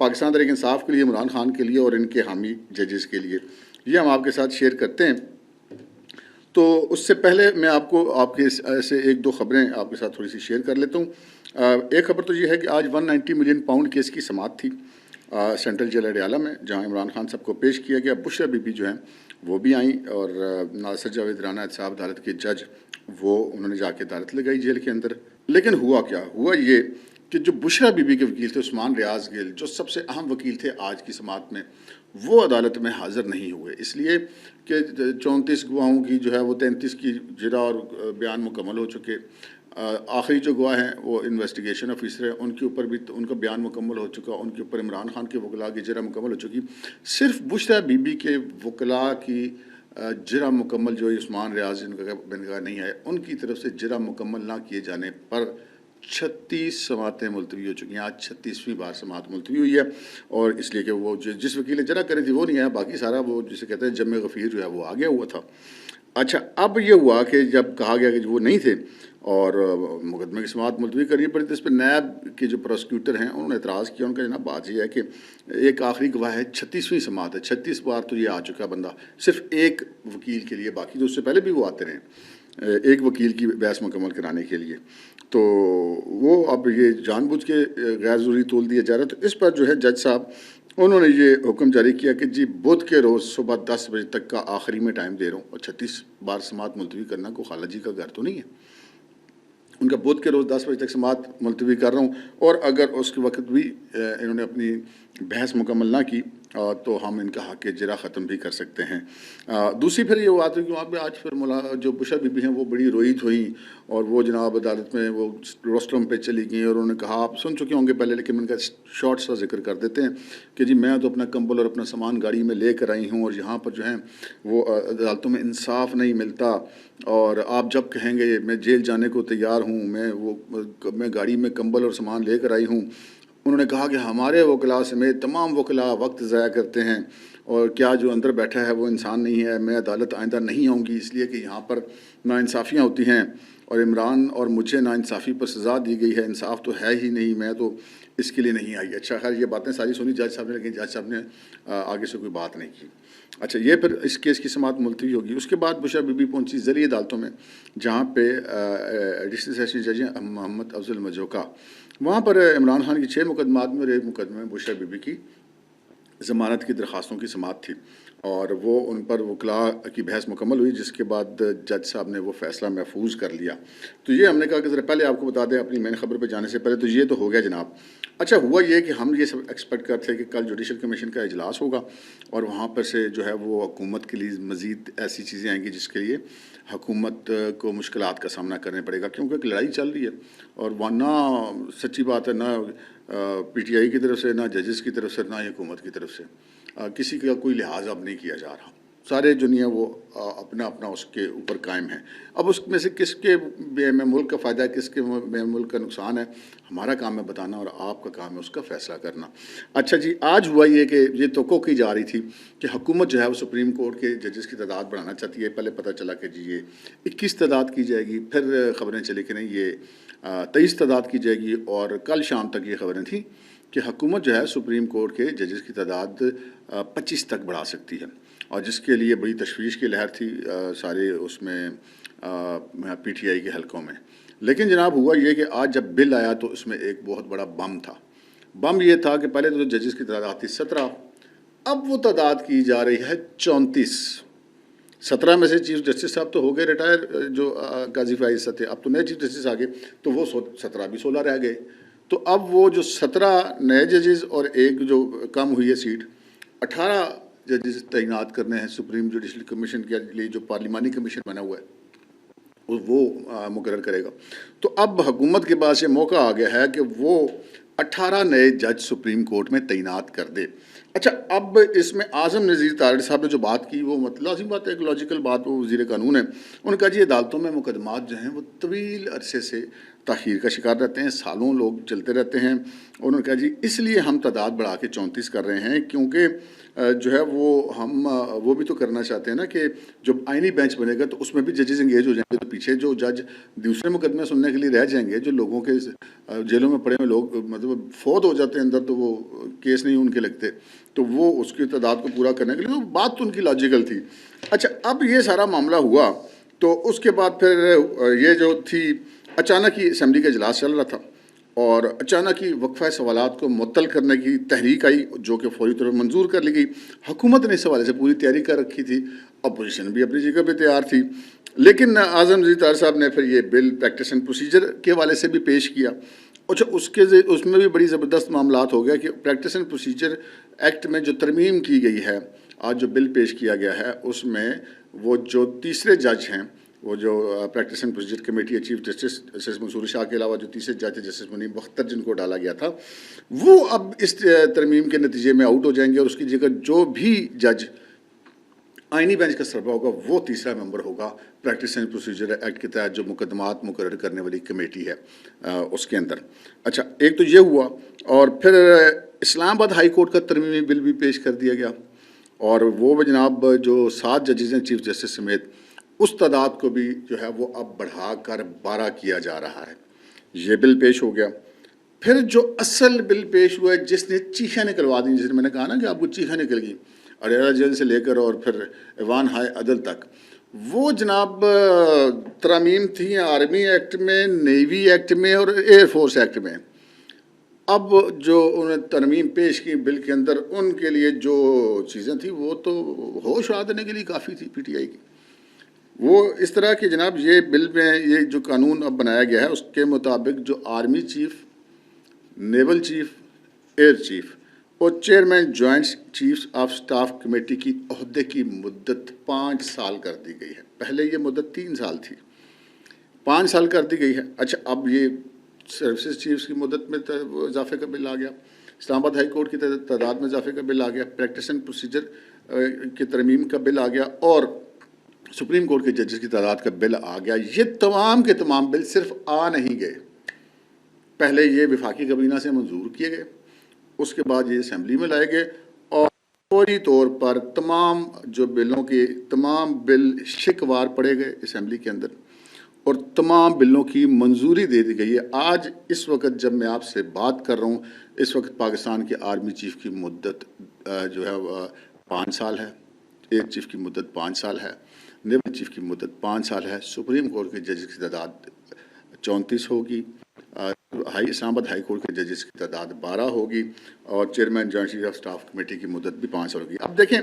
پاکستان تحریک انصاف کے لیے، عمران خان کے لیے اور ان کے حامی ججز کے لیے، یہ ہم آپ کے ساتھ شیئر کرتے ہیں۔ تو اس سے پہلے میں آپ کو آپ کے ایسے ایک دو خبریں آپ کے ساتھ تھوڑی سی شیئر کر لیتا ہوں۔ ایک خبر تو یہ ہے کہ آج 190 ملین پاؤنڈ کیس کی سماعت تھی سینٹرل جیل اڈیالہ میں، جہاں عمران خان صاحب کو پیش کیا گیا۔ بشرا بی بی جو ہیں وہ بھی آئیں، اور ناصر جاوید رانا احتساب عدالت کے جج وہ انہوں نے جا کے عدالت لگائی جیل کے اندر۔ لیکن ہوا کیا؟ ہوا یہ کہ جو بشرا بی بی کے وکیل تھے عثمان ریاض گیل، جو سب سے اہم وکیل تھے آج کی سماعت میں، وہ عدالت میں حاضر نہیں ہوئے، اس لیے کہ 34 گواہوں کی جو ہے وہ 33 کی جرا اور بیان مکمل ہو چکے۔ آخری جو گواہ ہیں وہ انویسٹیگیشن آفیسر ہیں، ان کے اوپر بھی ان کا بیان مکمل ہو چکا، ان کے اوپر عمران خان کے وکلاء کی جرا مکمل ہو چکی۔ صرف بشرا بی بی کے وکلاء کی جرا مکمل جو عثمان ریاض ان کا بنگاہ نہیں ہے، ان کی طرف سے جرا مکمل نہ کیے جانے پر 36 سماعتیں ملتوی ہو چکی ہیں۔ آج 36ویں بار سماعت ملتوی ہوئی ہے، اور اس لیے کہ وہ جس وکیل نے جرا کری تھی وہ نہیں آیا، باقی سارا وہ جسے کہتے ہیں جمع غفیر جو ہے وہ آگے ہوا تھا۔ اچھا، اب یہ ہوا کہ جب کہا گیا کہ وہ نہیں تھے اور مقدمے کی سماعت ملتوی کرنی پڑی، تو اس پہ نیب کے جو پروسیکیوٹر ہیں انہوں نے اعتراض کیا۔ ان کا جناب بات یہ ہے کہ ایک آخری گواہ ہے، 36ویں سماعت ہے، 36 بار تو یہ آ چکا بندہ صرف ایک وکیل کے لیے، باقی تو اس سے پہلے بھی وہ آتے رہے ایک وکیل کی بحث مکمل کرانے کے لیے، تو وہ اب یہ جان بوجھ کے غیر ضروری تول دیا جا رہا ہے۔ تو اس پر جو ہے جج صاحب انہوں نے یہ حکم جاری کیا کہ جی بدھ کے روز صبح 10 بجے تک کا آخری میں ٹائم دے رہا ہوں، اور 36 بار سماعت ملتوی کرنا کو خالد جی کا گھر تو نہیں ہے، ان کا بدھ کے روز 10 بجے تک سماعت ملتوی کر رہا ہوں، اور اگر اس کے وقت بھی انہوں نے اپنی بحث مکمل نہ کی تو ہم ان کا حق جرا ختم بھی کر سکتے ہیں۔ دوسری پھر یہ بات ہے کہ وہاں پہ آج پھر جو بشرا بی بی ہیں وہ بڑی روئی ہوئیں، اور وہ جناب عدالت میں وہ روسٹرم پہ چلی گئیں، اور انہوں نے کہا، آپ سن چکے ہوں گے پہلے لیکن ان کا شارٹ سا ذکر کر دیتے ہیں کہ جی میں تو اپنا کمبل اور اپنا سامان گاڑی میں لے کر آئی ہوں، اور یہاں پر جو ہیں وہ عدالتوں میں انصاف نہیں ملتا، اور آپ جب کہیں گے میں جیل جانے کو تیار ہوں، میں گاڑی میں کمبل اور سامان لے کر آئی ہوں۔ انہوں نے کہا کہ ہمارے وکلاء سمیت تمام وکلاء وقت ضائع کرتے ہیں، اور کیا جو اندر بیٹھا ہے وہ انسان نہیں ہے؟ میں عدالت آئندہ نہیں آؤں گی، اس لیے کہ یہاں پر ناانصافیاں ہوتی ہیں، اور عمران اور مجھے ناانصافی پر سزا دی گئی ہے، انصاف تو ہے ہی نہیں، میں تو اس کے لیے نہیں آئی۔ اچھا، خیر یہ باتیں ساری سنی جج صاحب نے، لیکن جج صاحب نے آگے سے کوئی بات نہیں کی۔ اچھا، یہ پھر اس کیس کی سماعت ملتوی ہوگی۔ اس کے بعد بشرا بی بی پہنچی ذیلی عدالتوں میں، جہاں پہ ایڈیشنل سیشن جج ہیں محمد افضل مجوکا، وہاں پر عمران خان کی 6 مقدمات میں اور ایک مقدمے میں بشرا بی بی کی ضمانت کی درخواستوں کی سماعت تھی، اور وہ ان پر وکلاء کی بحث مکمل ہوئی، جس کے بعد جج صاحب نے وہ فیصلہ محفوظ کر لیا۔ تو یہ ہم نے کہا کہ ذرا پہلے آپ کو بتا دیں اپنی مین خبر پہ جانے سے پہلے، تو یہ تو ہو گیا جناب۔ اچھا، ہوا یہ کہ ہم یہ سب ایکسپیکٹ کرتے ہیں کہ کل جوڈیشل کمیشن کا اجلاس ہوگا، اور وہاں پر سے جو ہے وہ حکومت کے لیے مزید ایسی چیزیں آئیں گی جس کے لیے حکومت کو مشکلات کا سامنا کرنا پڑے گا، کیونکہ ایک لڑائی چل رہی ہے، اور وہ نہ سچی بات ہے نہ پی ٹی آئی کی طرف سے، نہ ججز کی طرف سے، نہ ہی حکومت کی طرف سے کسی کا کوئی لحاظ اب نہیں کیا جا رہا، سارے دنیا وہ اپنا اپنا اس کے اوپر قائم ہے۔ اب اس میں سے کس کے میں ملک کا فائدہ ہے، کس کے میں ملک کا نقصان ہے، ہمارا کام ہے بتانا، اور آپ کا کام ہے اس کا فیصلہ کرنا۔ اچھا جی، آج ہوا یہ کہ یہ توقع کی جا رہی تھی کہ حکومت جو ہے وہ سپریم کورٹ کے ججز کی تعداد بڑھانا چاہتی ہے۔ پہلے پتہ چلا کہ جی یہ 21 تعداد کی جائے گی، پھر خبریں چلی کہ نہیں یہ 23 تعداد کی جائے گی، اور کل شام تک یہ خبریں تھیں کہ حکومت جو ہے سپریم کورٹ کے ججز کی تعداد 25 تک بڑھا سکتی ہے، اور جس کے لیے بڑی تشویش کی لہر تھی سارے اس میں پی ٹی آئی کے حلقوں میں۔ لیکن جناب ہوا یہ کہ آج جب بل آیا تو اس میں ایک بہت بڑا بم تھا۔ بم یہ تھا کہ پہلے تو ججز کی تعداد تھی 17، اب وہ تعداد کی جا رہی ہے 34۔ 17 میں سے چیف جسٹس صاحب تو ہو گئے ریٹائر، جو قاضی فائز صاحب تھے، اب تو نئے چیف جسٹس آ گئے، تو وہ 17 بھی 16 رہ گئے۔ تو اب وہ جو 17 نئے ججز اور ایک جو کم ہوئی ہے سیٹ، 18 ججز تعینات کرنے ہیں سپریم جوڈیشل کمیشن کے لیے، جو پارلیمانی کمیشن بنا ہوا ہے وہ مقرر کرے گا۔ تو اب حکومت کے پاس یہ موقع آ گیا ہے کہ وہ 18 نئے جج سپریم کورٹ میں تعینات کر دے۔ اچھا، اب اس میں اعظم نذیر تارڑ صاحب نے جو بات کی وہ لازم بات ہے، ایک لاجیکل بات، وہ وزیر قانون ہے، انہوں نے کہا جی عدالتوں میں مقدمات جو ہیں وہ طویل عرصے سے تاخیر کا شکار رہتے ہیں، سالوں لوگ چلتے رہتے ہیں. اور انہوں نے کہا جی اس لیے ہم تعداد بڑھا کے 34 کر رہے ہیں، کیونکہ جو ہے وہ بھی تو کرنا چاہتے ہیں نا کہ جب آئینی بینچ بنے گا تو اس میں بھی ججز انگیج ہو جائیں گے، تو پیچھے جو جج دوسرے مقدمے سننے کے لیے رہ جائیں گے، جو لوگوں کے جیلوں میں پڑے ہوئے لوگ مطلب فوت ہو جاتے ہیں اندر تو وہ کیس نہیں ان کے لگتے، تو وہ اس کی تعداد کو پورا کرنے کے لیے بات تو ان کی لاجیکل تھی. اچھا اب یہ سارا معاملہ ہوا تو اس کے بعد پھر یہ جو تھی اچانک ہی اسمبلی کا اجلاس چل رہا تھا اور اچانک ہی وقفہ سوالات کو معطل کرنے کی تحریک آئی جو کہ فوری طور پر منظور کر لی گئی. حکومت نے اس حوالے سے پوری تیاری کر رکھی تھی، اپوزیشن بھی اپنی جگہ پہ تیار تھی، لیکن اعظم زیر طاہر صاحب نے پھر یہ بل پریکٹس اینڈ پروسیجر کے حوالے سے بھی پیش کیا. اچھا اس میں بھی بڑی زبردست معاملات ہو گیا کہ پریکٹس اینڈ پروسیجر ایکٹ میں جو ترمیم کی گئی ہے، آج جو بل پیش کیا گیا ہے اس میں وہ جو تیسرے جج ہیں، وہ جو practice and procedure committee chief justice justice Mansoor Shah کے علاوہ جو تیسرے جج جسٹس منیب بختر جن کو ڈالا گیا تھا، وہ اب اس ترمیم کے نتیجے میں آؤٹ ہو جائیں گے اور اس کی جگہ جو بھی جج آئینی بینچ کا سربراہ ہوگا وہ تیسرا ممبر ہوگا پریکٹس اینڈ پروسیجر ایکٹ کے تحت جو مقدمات مقرر کرنے والی کمیٹی ہے اس کے اندر. اچھا ایک تو یہ ہوا، اور پھر اسلام آباد ہائی کورٹ کا ترمیمی بل بھی پیش کر دیا گیا، اور وہ جناب جو 7 ججز ہیں چیف جسٹس سمیت، اس تعداد کو بھی جو ہے وہ اب بڑھا کر 12 کیا جا رہا ہے. یہ بل پیش ہو گیا. پھر جو اصل بل پیش ہوا ہے جس نے چیخیں نکلوا دی، جس نے میں نے کہا نا کہ آپ کو چیخیں نکل گئی اڈیالہ جیل سے لے کر اور پھر ایوان ہائی عدل تک، وہ جناب ترامیم تھیں آرمی ایکٹ میں، نیوی ایکٹ میں اور ایئر فورس ایکٹ میں. اب جو انہوں نے ترمیم پیش کی بل کے اندر، ان کے لیے جو چیزیں تھیں وہ تو ہوش اڑا دینے کے لیے کافی تھی پی ٹی آئی کی. وہ اس طرح کہ جناب یہ بل میں یہ جو قانون اب بنایا گیا ہے اس کے مطابق جو army chief, naval chief, air chief اور chairman joint chiefs of staff committee کی عہدے کی مدت 5 سال کر دی گئی ہے. پہلے یہ مدت 3 سال تھی، 5 سال کر دی گئی ہے. اچھا اب یہ سروسز چیفز کی مدت میں اضافے کا بل آ گیا، اسلام آباد ہائی کورٹ کی تعداد میں اضافے کا بل آ گیا، پریکٹس اینڈ پروسیجر کی ترمیم کا بل آ گیا، اور سپریم کورٹ کے ججز کی تعداد کا بل آ گیا. یہ تمام کے تمام بل صرف آ نہیں گئے، پہلے یہ وفاقی کابینہ سے منظور کیے گئے، اس کے بعد یہ اسمبلی میں لائے گئے، اور فوری طور پر تمام جو بلوں کے تمام بل شکوار پڑے گئے اسمبلی کے اندر، اور تمام بلوں کی منظوری دے دی گئی ہے. آج اس وقت جب میں آپ سے بات کر رہا ہوں، اس وقت پاکستان کے آرمی چیف کی مدت جو ہے 5 سال ہے، ایئر چیف کی مدت 5 سال ہے، نیول چیف کی مدت 5 سال ہے. سپریم کورٹ کے ججز کی تعداد 34 ہوگی، اسلام آباد ہائی کورٹ کے ججز کی تعداد 12 ہوگی، اور chairman joint chief of staff committee کی مدت بھی 5 سال ہوگی. اب دیکھیں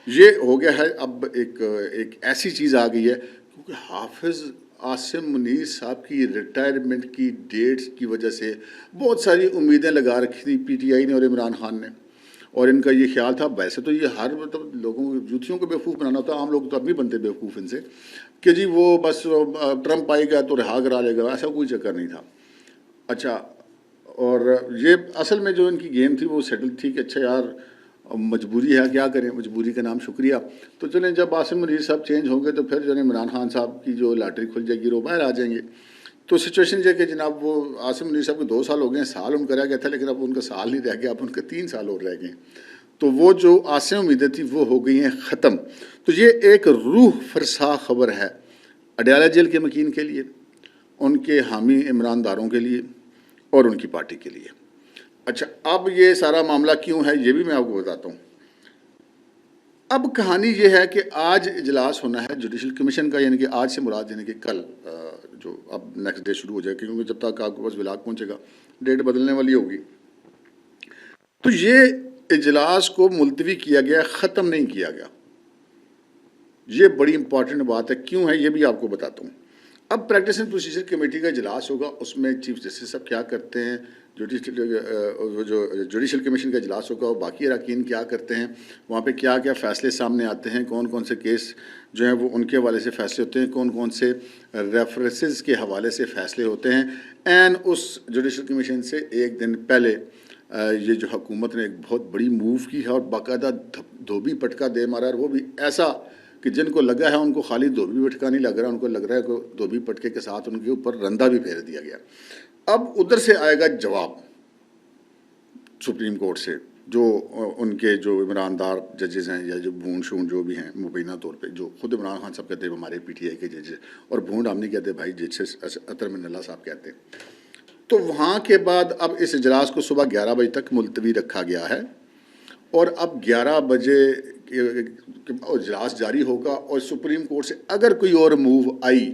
یہ ہو گیا ہے، اب ایک ایسی چیز آ گئی ہے کیونکہ حافظ عاصم منیر صاحب کی ریٹائرمنٹ کی ڈیٹس کی وجہ سے بہت ساری امیدیں لگا رکھی تھی پی ٹی آئی نے اور عمران خان نے، اور ان کا یہ خیال تھا، ویسے تو یہ ہر مطلب لوگوں جوتیوں کو بیوقوف بنانا ہوتا ہے، عام لوگ تو اب بھی بنتے بیوقوف ان سے کہ جی وہ بس ٹرمپ آئے گا تو رہا کرا لے گا، ایسا کوئی چکر نہیں تھا. اچھا اور یہ اصل میں جو ان کی گیم تھی وہ سیٹل تھی کہ اچھا یار مجبوری ہے، کیا کریں، مجبوری کا نام شکریہ. تو چلیں جب عاصم منیر صاحب چینج ہوں گے تو پھر جو ہے عمران خان صاحب کی جو لاٹری کھل جائے گی وہ باہر آ جائیں گے. تو سچویشن یہ کہ جناب وہ عاصم منیر صاحب کو 2 سال ہو گئے ہیں، سال ان کا رہ گیا تھا، لیکن اب ان کا سال نہیں رہ گیا، اب ان کے 3 سال اور رہ گئے ہیں. تو وہ جو آسیں امیدیں تھیں وہ ہو گئی ہیں ختم. تو یہ ایک روح فرسا خبر ہے اڈیالہ جیل کے مکین کے لیے، ان کے حامی عمران داروں کے لیے اور ان کی پارٹی کے لیے. اچھا اب یہ سارا معاملہ کیوں ہے یہ بھی میں آپ کو بتاتا ہوں. اب کہانی یہ ہے کہ آج اجلاس ہونا ہے جوڈیشل کمیشن کا، یعنی کہ آج سے مراد یعنی کہ کل جو اب نیکسٹ ڈے شروع ہو جائے، کیونکہ جب تک آپ کے پاس ولاگ پہنچے گا ڈیٹ بدلنے والی ہوگی. تو یہ اجلاس کو ملتوی کیا گیا، ختم نہیں کیا گیا. یہ بڑی امپورٹنٹ بات ہے، کیوں ہے یہ بھی آپ کو بتاتا ہوں. اب پریکٹس اینڈ پروسیجر کمیٹی کا اجلاس ہوگا، اس میں چیف جسٹس صاحب کیا کرتے ہیں، جو جوڈیشل کمیشن کا اجلاس ہوگا وہ باقی اراکین کیا کرتے ہیں، وہاں پہ کیا کیا فیصلے سامنے آتے ہیں، کون کون سے کیس جو ہیں وہ ان کے حوالے سے فیصلے ہوتے ہیں، کون کون سے ریفرنسز کے حوالے سے فیصلے ہوتے ہیں. اینڈ اس جوڈیشل کمیشن سے ایک دن پہلے یہ جو حکومت نے ایک بہت بڑی موو کی ہے اور باقاعدہ دھوبی پٹکا دے مارا ہے، اور وہ بھی ایسا کہ جن کو لگا ہے ان کو خالی دھوبی پٹکا نہیں لگ رہا، ان کو لگ رہا ہے کہ دھوبی پٹکے کے ساتھ ان کے اوپر رندہ بھی پھیر دیا گیا۔ اب ادھر سے آئے گا جواب سپریم کورٹ سے، جو ان کے جو عمران دار ججز ہیں یا جو بھونڈ شونڈ جو بھی ہیں مبینہ طور پہ، جو خود عمران خان صاحب کہتے ہیں ہمارے پی ٹی آئی کے ججز، اور بھونڈ ہم نہیں کہتے بھائی، ججز اطہر من اللہ صاحب کہتے ہیں۔ تو وہاں کے بعد اب اس اجلاس کو صبح 11 بجے تک ملتوی رکھا گیا ہے، اور اب 11 بجے اجلاس جاری ہوگا، اور سپریم کورٹ سے اگر کوئی اور موو آئی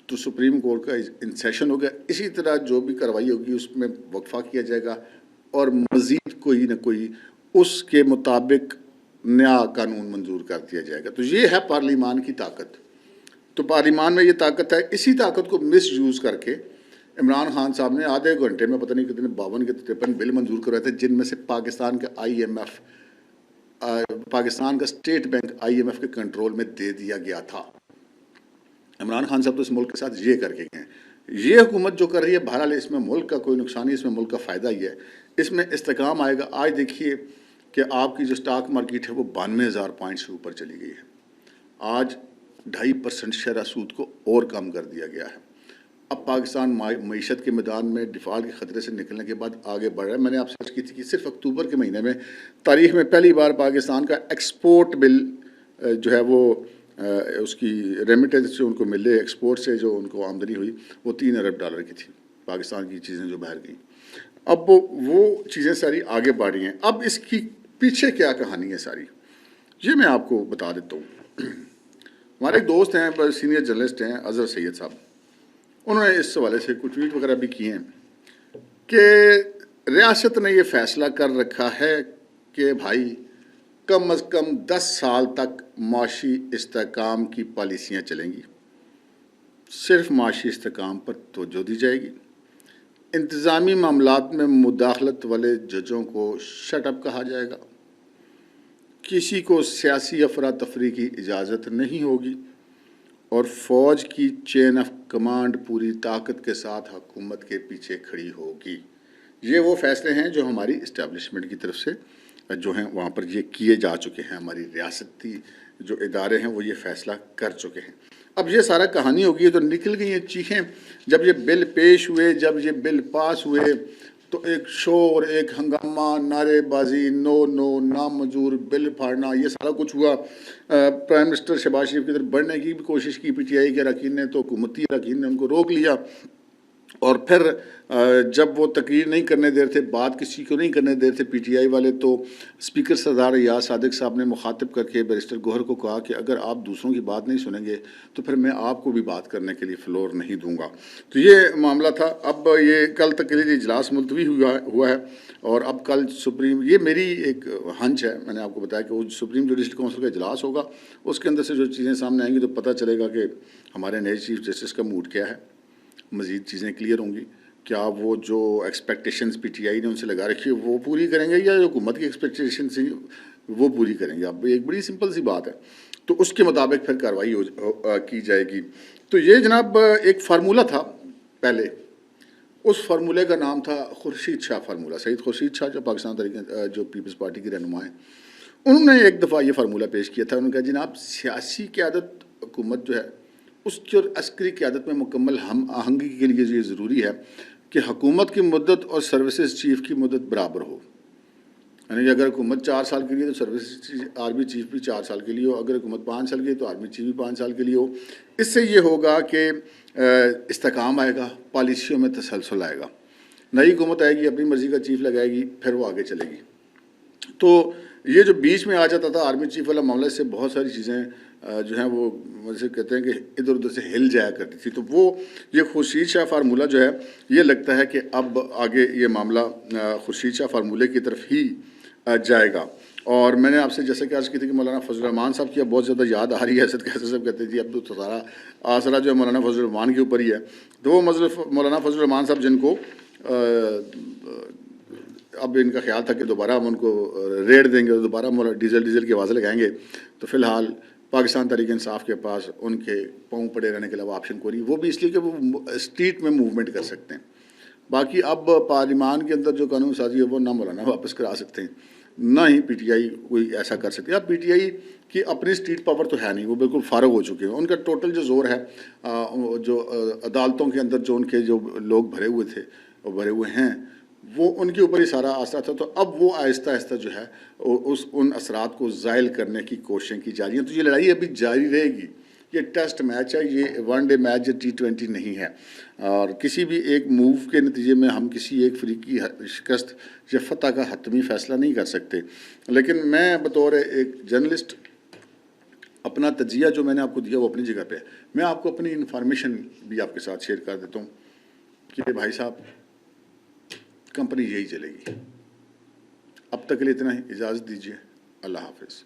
تو سپریم کورٹ کا ان سیشن ہوگا، اسی طرح جو بھی کارروائی ہوگی اس میں وقفہ کیا جائے گا، اور مزید کوئی نہ کوئی اس کے مطابق نیا قانون منظور کر دیا جائے گا۔ تو یہ ہے پارلیمان کی طاقت۔ تو پارلیمان میں یہ طاقت ہے، اسی طاقت کو مس یوز کر کے عمران خان صاحب نے آدھے گھنٹے میں پتہ نہیں کتنے 52 کے 53 بل منظور کروائے تھے، جن میں سے پاکستان کا آئی ایم ایف، پاکستان کا state bank I M F کے کنٹرول میں دے دیا گیا تھا۔ عمران خان صاحب تو اس ملک کے ساتھ یہ کر کے گئے ہیں۔ یہ حکومت جو کر رہی ہے بہرحال اس میں ملک کا کوئی نقصان نہیں، اس میں ملک کا فائدہ ہی ہے، اس میں استحکام آئے گا۔ آج دیکھیے کہ آپ کی جو سٹاک مارکیٹ ہے وہ 92,000 پوائنٹ سے اوپر چلی گئی ہے۔ آج 2.5% شرح سود کو اور کم کر دیا گیا ہے۔ اب پاکستان معیشت کے میدان میں ڈیفالٹ کے خطرے سے نکلنے کے بعد آگے بڑھ رہا ہے۔ میں نے آپ سے عرض کی تھی کہ صرف اکتوبر کے مہینے میں تاریخ میں پہلی بار پاکستان کا ایکسپورٹ بل جو ہے وہ اس کی ریمیٹنس جو ان کو ملے، ایکسپورٹ سے جو ان کو آمدنی ہوئی وہ $3 ارب کی تھی، پاکستان کی چیزیں جو باہر گئیں۔ اب وہ چیزیں ساری آگے بڑھ رہی ہیں۔ اب اس کی پیچھے کیا کہانی ہے ساری، یہ میں آپ کو بتا دیتا ہوں۔ ہمارے ایک دوست ہیں، سینئر جرنلسٹ ہیں، اظہر سید صاحب، انہوں نے اس حوالے سے کچھ ٹویٹ وغیرہ بھی کیے ہیں کہ ریاست نے یہ فیصلہ کر رکھا ہے کہ بھائی کم از کم 10 سال تک معاشی استحکام کی پالیسیاں چلیں گی، صرف معاشی استحکام پر توجہ دی جائے گی، انتظامی معاملات میں مداخلت والے ججوں کو شٹ اپ کہا جائے گا، کسی کو سیاسی افراتفری کی اجازت نہیں ہوگی، اور فوج کی چین آف کمانڈ پوری طاقت کے ساتھ حکومت کے پیچھے کھڑی ہوگی۔ یہ وہ فیصلے ہیں جو ہماری اسٹیبلشمنٹ کی طرف سے جو ہیں وہاں پر یہ کیے جا چکے ہیں، ہماری ریاستی جو ادارے ہیں وہ یہ فیصلہ کر چکے ہیں۔ اب یہ سارا کہانی ہوگی تو نکل گئی ہیں چیخیں، جب یہ بل پیش ہوئے، جب یہ بل پاس ہوئے تو ایک شور، ایک ہنگامہ، نعرے بازی، نو نو، نامنظور، بل پھاڑنا، یہ سارا کچھ ہوا۔ پرائم منسٹر شہباز شریف کی طرف بڑھنے کی بھی کوشش کی پی ٹی آئی کے اراکین نے، تو حکومتی اراکین نے ان کو روک لیا، اور پھر جب وہ تقریر نہیں کرنے دے رہے تھے، بات کسی کو نہیں کرنے دے رہے تھے پی ٹی آئی والے، تو اسپیکر سردار ریاض صادق صاحب نے مخاطب کر کے بیرسٹر گوہر کو کہا کہ اگر آپ دوسروں کی بات نہیں سنیں گے تو پھر میں آپ کو بھی بات کرنے کے لیے فلور نہیں دوں گا۔ تو یہ معاملہ تھا۔ اب یہ کل تک کے لیے اجلاس ملتوی ہوا ہے، اور اب کل سپریم، یہ میری ایک ہنچ ہے، میں نے آپ کو بتایا کہ وہ سپریم جوڈیشل کونسل کا اجلاس ہوگا، اس کے اندر سے جو چیزیں سامنے آئیں گی تو پتہ چلے گا کہ ہمارے نئے چیف جسٹس کا موڈ کیا ہے، مزید چیزیں کلیئر ہوں گی۔ کیا وہ جو ایکسپیکٹیشنز پی ٹی آئی نے ان سے لگا رکھی ہے وہ پوری کریں گے، یا جو حکومت کی ایکسپیکٹیشنز تھیں وہ پوری کریں گے؟ اب ایک بڑی سمپل سی بات ہے، تو اس کے مطابق پھر کارروائی کی جائے گی۔ تو یہ جناب ایک فارمولہ تھا پہلے، اس فارمولے کا نام تھا خورشید شاہ فارمولہ۔ سید خورشید شاہ جو پاکستان جو پیپلز پارٹی کے رہنما ہیں، انہوں نے ایک دفعہ یہ فارمولہ پیش کیا تھا۔ انہوں نے کہا جناب سیاسی قیادت حکومت جو ہے اس کی اور عسکری قیادت میں مکمل ہم آہنگی کے لیے یہ ضروری ہے کہ حکومت کی مدت اور سروسز چیف کی مدت برابر ہو، یعنی کہ اگر حکومت 4 سال کے لیے تو سروسز آرمی چیف بھی 4 سال کے لیے ہو، اگر حکومت 5 سال کے لیے تو آرمی چیف بھی 5 سال کے لیے ہو۔ اس سے یہ ہوگا کہ استحکام آئے گا، پالیسیوں میں تسلسل آئے گا، نئی حکومت آئے گی، اپنی مرضی کا چیف لگائے گی، پھر وہ آگے چلے گی۔ تو یہ جو بیچ میں آ جاتا تھا آرمی چیف والا معاملہ، سے بہت ساری چیزیں جو ہیں وہ مجھے کہتے ہیں کہ ادھر ادھر سے ہل جایا کرتی تھی۔ تو وہ یہ خورشید شاہ فارمولہ جو ہے، یہ لگتا ہے کہ اب آگے یہ معاملہ خورشید شاہ فارمولے کی طرف ہی جائے گا۔ اور میں نے آپ سے جیسے کہ عرض کی تھی کہ مولانا فضل الرحمان صاحب کی اب بہت زیادہ یاد آ رہی ہے، اسد قیصر صاحب کہتے جی اب تو سارا آسرا جو ہے مولانا فضل الرحمان کے اوپر ہی ہے۔ تو وہ مولانا فضل الرحمان صاحب جن کو اب ان کا خیال تھا کہ دوبارہ ہم ان کو ریٹ دیں گے اور دوبارہ ڈیزل کی آوازیں لگائیں گے، تو فی الحال پاکستان تحریک انصاف کے پاس ان کے پاؤں پڑے رہنے کے علاوہ آپشن کوئی نہیں، وہ بھی اس لیے کہ وہ اسٹریٹ میں موومنٹ کر سکتے ہیں۔ باقی اب پارلیمان کے اندر جو قانون سازی ہے وہ نہ مولانا واپس کرا سکتے ہیں، نہ ہی پی ٹی آئی کوئی ایسا کر سکتی ہے۔ اب پی ٹی آئی کہ اپنی اسٹریٹ پاور تو ہے نہیں، وہ بالکل فارغ ہو چکے ہیں. ان کا ٹوٹل جو زور ہے جو عدالتوں کے اندر جو ان کے جو لوگ بھرے ہوئے تھے، بھرے ہوئے ہیں، وہ ان کے اوپر ہی سارا آسرا تھا. تو اب وہ آہستہ آہستہ جو ہے ان اثرات کو زائل کرنے کی کوششیں کی جا رہی ہیں. تو یہ لڑائی ابھی جاری رہے گی. یہ ٹیسٹ میچ ہے، یہ ون ڈے میچ، یہ T20 نہیں ہے. اور کسی بھی ایک موو کے نتیجے میں ہم کسی ایک فریق کی شکست یا فتح کا حتمی فیصلہ نہیں کر سکتے. لیکن میں بطور ایک جرنلسٹ اپنا تجزیہ جو میں نے آپ کو دیا وہ اپنی جگہ پہ ہے. میں آپ کو اپنی انفارمیشن بھی آپ کے ساتھ شیئر کر دیتا ہوں کہ بھائی صاحب کمپنی یہی چلے گی. اب تک کے لیے اتنا ہی، اجازت دیجیے. اللہ حافظ.